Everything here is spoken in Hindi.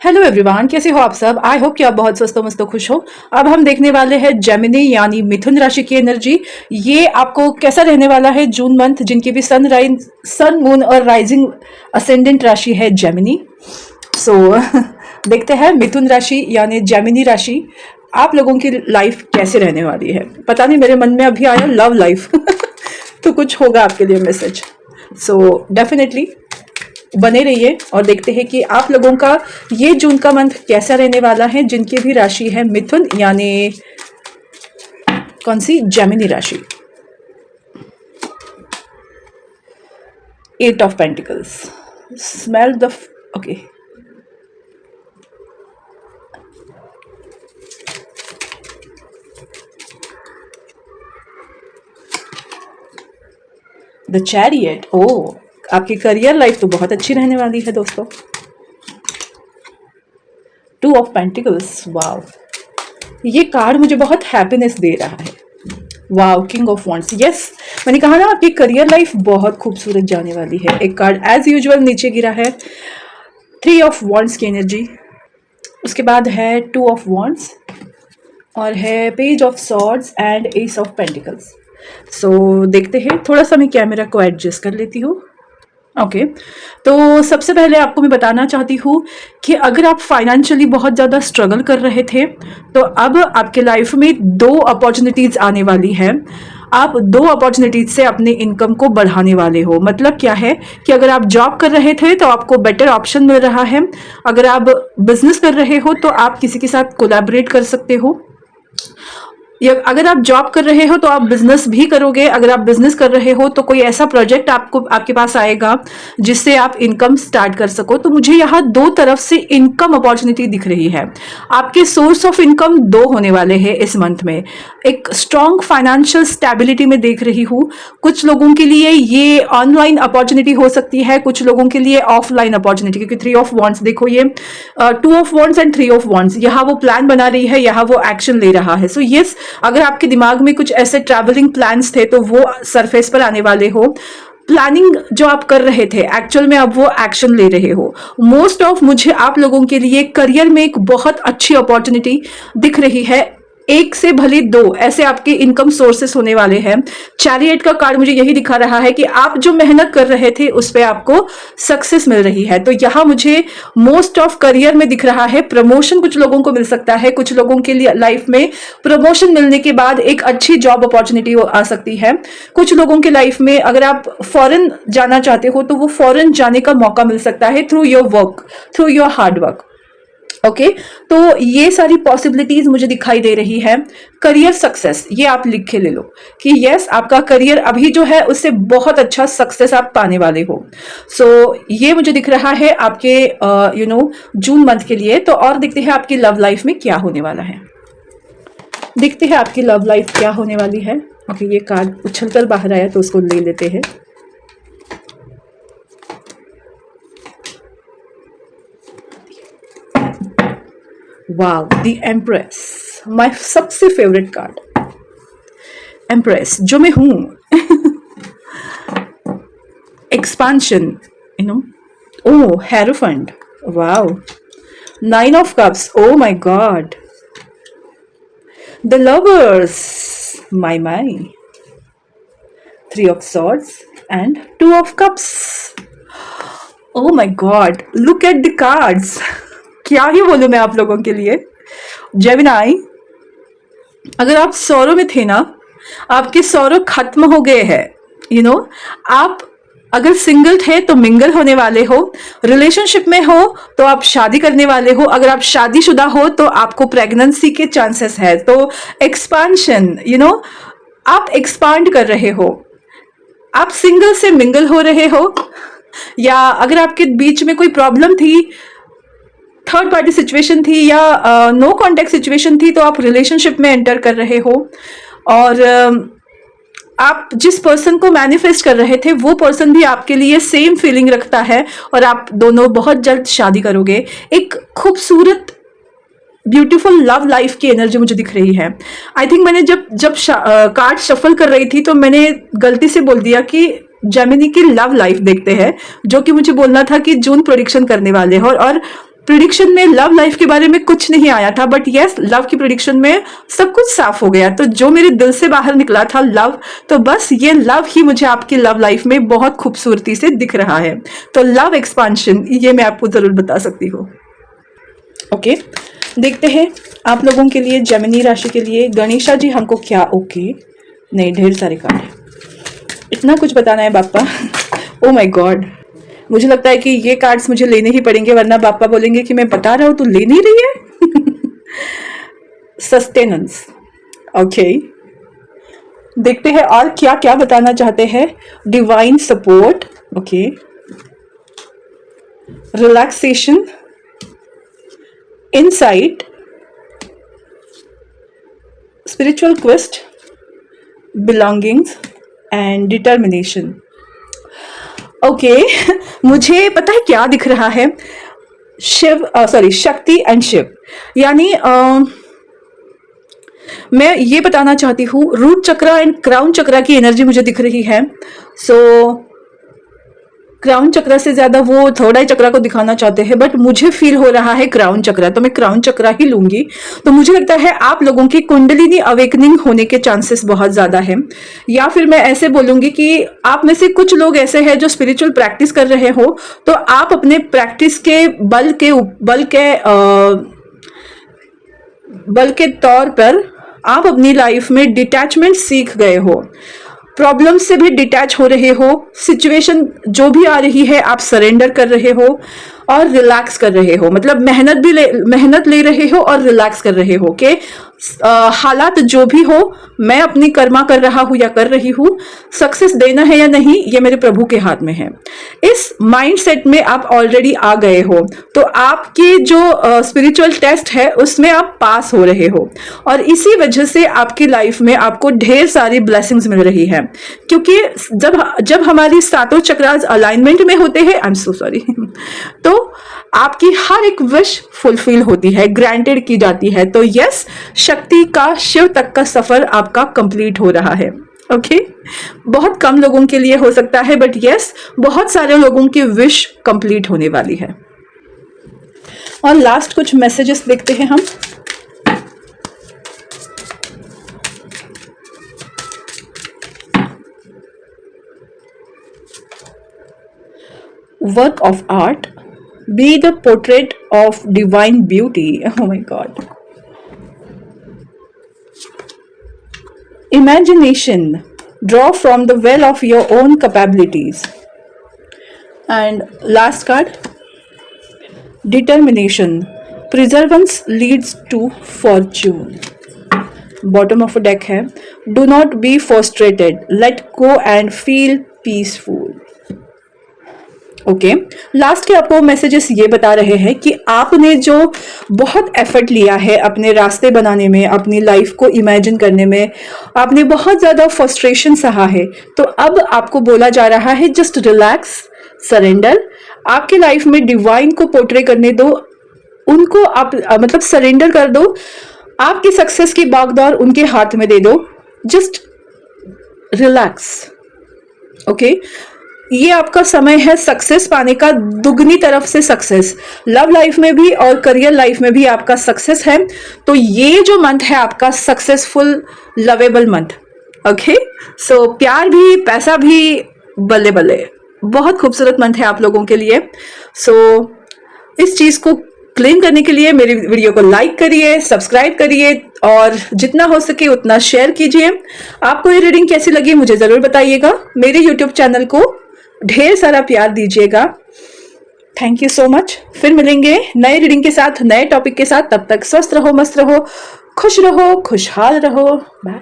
हेलो एवरीवन, कैसे हो आप सब। आई होप कि आप बहुत स्वस्थ मस्त खुश हो। अब हम देखने वाले हैं जेमिनी यानी मिथुन राशि की एनर्जी। ये आपको कैसा रहने वाला है जून मंथ, जिनकी भी सन मून और राइजिंग असेंडेंट राशि है जेमिनी। सो देखते हैं मिथुन राशि यानी जेमिनी राशि आप लोगों की लाइफ कैसे रहने वाली है। पता नहीं, मेरे मन में अभी आया लव लाइफ तो कुछ होगा आपके लिए मैसेज। सो डेफिनेटली बने रहिए और देखते हैं कि आप लोगों का ये जून का मंथ कैसा रहने वाला है, जिनकी भी राशि है मिथुन यानी कौन सी, जेमिनी राशि। 8 ऑफ पेंटिकल्स, स्मेल द ओके, द चैरियट। ओ, आपकी करियर लाइफ तो बहुत अच्छी रहने वाली है दोस्तों। 2 ऑफ पेंटिकल्स, वाओ, ये कार्ड मुझे बहुत हैप्पीनेस दे रहा है। Wow, king of wands, yes, मैंने कहा ना आपकी करियर लाइफ बहुत खूबसूरत जाने वाली है। एक कार्ड एज यूजुअल नीचे गिरा है, 3 ऑफ वॉन्ड्स की एनर्जी। उसके बाद है 2 ऑफ वॉन्ड्स और है page of swords and ace of pentacles. So देखते हैं, थोड़ा सा मैं कैमरा को एडजस्ट कर लेती हूँ। ओके, तो सबसे पहले आपको मैं बताना चाहती हूँ कि अगर आप फाइनेंशियली बहुत ज़्यादा स्ट्रगल कर रहे थे तो अब आपके लाइफ में 2 अपॉर्चुनिटीज़ आने वाली है। आप 2 अपॉर्चुनिटीज से अपने इनकम को बढ़ाने वाले हो। मतलब क्या है कि अगर आप जॉब कर रहे थे तो आपको बेटर ऑप्शन मिल रहा है। अगर आप बिजनेस कर रहे हो तो आप किसी के साथ कोलैबोरेट कर सकते हो, या अगर आप जॉब कर रहे हो तो आप बिजनेस भी करोगे। अगर आप बिजनेस कर रहे हो तो कोई ऐसा प्रोजेक्ट आपके पास आएगा जिससे आप इनकम स्टार्ट कर सको। तो मुझे यहाँ 2 तरफ से इनकम अपॉर्चुनिटी दिख रही है। आपके सोर्स ऑफ इनकम 2 होने वाले हैं इस मंथ में। एक स्ट्रॉन्ग फाइनेंशियल स्टेबिलिटी में देख रही हूँ। कुछ लोगों के लिए ये ऑनलाइन अपॉर्चुनिटी हो सकती है, कुछ लोगों के लिए ऑफलाइन अपॉर्चुनिटी, क्योंकि 3 ऑफ वॉन्ड्स देखो, ये 2 of wands and 3 of wands, यहाँ वो प्लान बना रही है, यहाँ वो एक्शन ले रहा है। सो यस, अगर आपके दिमाग में कुछ ऐसे ट्रैवलिंग प्लान्स थे तो वो सरफेस पर आने वाले हो। प्लानिंग जो आप कर रहे थे एक्चुअल में अब वो एक्शन ले रहे हो। मोस्ट ऑफ मुझे आप लोगों के लिए करियर में एक बहुत अच्छी अपॉर्चुनिटी दिख रही है। 1 से भले 2 ऐसे आपके इनकम सोर्सेस होने वाले हैं। चैरियट का कार्ड मुझे यही दिखा रहा है कि आप जो मेहनत कर रहे थे उस पर आपको सक्सेस मिल रही है। तो यहाँ मुझे मोस्ट ऑफ करियर में दिख रहा है प्रमोशन कुछ लोगों को मिल सकता है। कुछ लोगों के लिए लाइफ में प्रमोशन मिलने के बाद एक अच्छी जॉब अपॉर्चुनिटी आ सकती है। कुछ लोगों के लाइफ में अगर आप फॉरेन जाना चाहते हो तो वो फॉरेन जाने का मौका मिल सकता है through your work, through your hard work. Okay, तो ये सारी पॉसिबिलिटीज मुझे दिखाई दे रही है। करियर सक्सेस, ये आप लिख के ले लो कि यस, आपका करियर अभी जो है उससे बहुत अच्छा सक्सेस आप पाने वाले हो। सो ये मुझे दिख रहा है आपके जून मंथ के लिए। तो और देखते हैं आपकी लव लाइफ में क्या होने वाला है। देखते हैं आपकी लव लाइफ क्या होने वाली है। ओके, ये कार्ड उछलकर बाहर आया तो उसको ले लेते हैं। वाव, द एम्प्रेस, माय सबसे फेवरेट कार्ड। एम्प्रेस जो मैं हूं, expansion, oh hierophant, wow, 9 of cups, oh my God, the lovers, my 3 of swords and 2 of cups. Oh my God, look at the cards. क्या ही बोलूं मैं आप लोगों के लिए। जेमिनी, अगर आप सौरों में थे ना, आपके सौरों खत्म हो गए हैं। आप अगर सिंगल थे तो मिंगल होने वाले हो, रिलेशनशिप में हो तो आप शादी करने वाले हो, अगर आप शादीशुदा हो तो आपको प्रेगनेंसी के चांसेस है। तो एक्सपांशन, आप एक्सपांड कर रहे हो, आप सिंगल से मिंगल हो रहे हो, या अगर आपके बीच में कोई प्रॉब्लम थी, थर्ड पार्टी सिचुएशन थी या नो कॉन्टेक्ट सिचुएशन थी, तो आप रिलेशनशिप में एंटर कर रहे हो। और आप जिस पर्सन को मैनिफेस्ट कर रहे थे वो पर्सन भी आपके लिए सेम फीलिंग रखता है और आप दोनों बहुत जल्द शादी करोगे। एक खूबसूरत ब्यूटीफुल लव लाइफ की एनर्जी मुझे दिख रही है। आई थिंक मैंने जब कार्ड शफल कर रही थी तो मैंने गलती से बोल दिया कि जेमिनी की लव लाइफ देखते हैं, जो कि मुझे बोलना था कि जून प्रेडिक्शन करने वाले हो, और प्रिडिक्शन में लव लाइफ के बारे में कुछ नहीं आया था, बट यस लव की प्रिडिक्शन में सब कुछ साफ हो गया। तो जो मेरे दिल से बाहर निकला था लव, तो बस ये लव ही मुझे आपकी लव लाइफ में बहुत खूबसूरती से दिख रहा है। तो लव एक्सपांशन ये मैं आपको जरूर बता सकती हूँ। ओके, देखते हैं आप लोगों के लिए, जेमिनी राशि के लिए गणेशा जी हमको क्या, ओके नहीं ढेर सारे कार्ड है, इतना कुछ बताना है बापा। ओ माय गॉड, मुझे लगता है कि ये कार्ड्स मुझे लेने ही पड़ेंगे, वरना पापा बोलेंगे कि मैं बता रहा हूं तू ले नहीं रही है। सस्टेनेंस, ओके देखते हैं और क्या क्या बताना चाहते हैं। Divine support, okay relaxation, insight, spiritual quest, belongings and determination. Okay मुझे पता है क्या दिख रहा है, शिव सॉरी शक्ति एंड शिव, यानी मैं ये बताना चाहती हूँ रूट चक्रा एंड क्राउन चक्रा की एनर्जी मुझे दिख रही है। सो क्राउन चक्रा से ज्यादा वो थर्ड आई चक्रा को दिखाना चाहते हैं, बट मुझे फील हो रहा है क्राउन चक्रा, तो मैं क्राउन चक्रा ही लूंगी। तो मुझे लगता है आप लोगों की कुंडलिनी अवेकनिंग होने के चांसेस बहुत ज्यादा है, या फिर मैं ऐसे बोलूंगी कि आप में से कुछ लोग ऐसे हैं जो स्पिरिचुअल प्रैक्टिस कर रहे हो, तो आप अपने प्रैक्टिस के बल के तौर पर आप अपनी लाइफ में डिटैचमेंट सीख गए हो, प्रॉब्लम से भी डिटैच हो रहे हो, सिचुएशन जो भी आ रही है आप सरेंडर कर रहे हो और रिलैक्स कर रहे हो, मतलब मेहनत ले रहे हो और रिलैक्स कर रहे हो कि हालात जो भी हो मैं अपनी कर्मा कर रहा हूं या कर रही हूं, सक्सेस देना है या नहीं ये मेरे प्रभु के हाथ में है। इस माइंडसेट में आप ऑलरेडी आ गए हो, तो आपकी जो स्पिरिचुअल टेस्ट है उसमें आप पास हो रहे हो, और इसी वजह से आपकी लाइफ में आपको ढेर सारी ब्लेसिंग्स मिल रही है, क्योंकि जब हमारी सातों चक्रास अलाइनमेंट में होते हैं, आई एम सो सॉरी, तो आपकी हर एक विश फुलफिल होती है, ग्रांटेड की जाती है। तो यस शक्ति का शिव तक का सफर आपका कंप्लीट हो रहा है। ओके बहुत कम लोगों के लिए हो सकता है, बट यस बहुत सारे लोगों की विश कंप्लीट होने वाली है। और लास्ट कुछ मैसेजेस देखते हैं हम। Work of art, be the portrait of divine beauty. Oh my god. Imagination, draw from the well of your own capabilities. And last card, determination, perseverance leads to fortune. Bottom of a deck है, do not be frustrated, let go and feel peaceful. Okay last के आपको मैसेजेस ये बता रहे हैं कि आपने जो बहुत एफर्ट लिया है अपने रास्ते बनाने में, अपनी लाइफ को इमेजिन करने में, आपने बहुत ज़्यादा फ्रस्ट्रेशन सहा है, तो अब आपको बोला जा रहा है जस्ट रिलैक्स, सरेंडर, आपकी लाइफ में डिवाइन को पोर्ट्रे करने दो, उनको आप मतलब सरेंडर कर दो, आपकी सक्सेस की बागडोर उनके हाथ में दे दो, जस्ट रिलैक्स। ओके ये आपका समय है सक्सेस पाने का, दुगनी तरफ से सक्सेस, लव लाइफ में भी और करियर लाइफ में भी आपका सक्सेस है। तो ये जो मंथ है आपका successful lovable month. Okay so प्यार भी पैसा भी बल्ले बल्ले, बहुत खूबसूरत मंथ है आप लोगों के लिए। सो इस चीज को क्लेम करने के लिए मेरी वीडियो को लाइक करिए, सब्सक्राइब करिए और जितना हो सके उतना शेयर कीजिए। आपको ये रीडिंग कैसी लगी मुझे जरूर बताइएगा। मेरे यूट्यूब चैनल को ढेर सारा प्यार दीजिएगा। Thank you so much. फिर मिलेंगे नए रीडिंग के साथ, नए टॉपिक के साथ। तब तक स्वस्थ रहो, मस्त रहो, खुश रहो, खुशहाल रहो। बाय।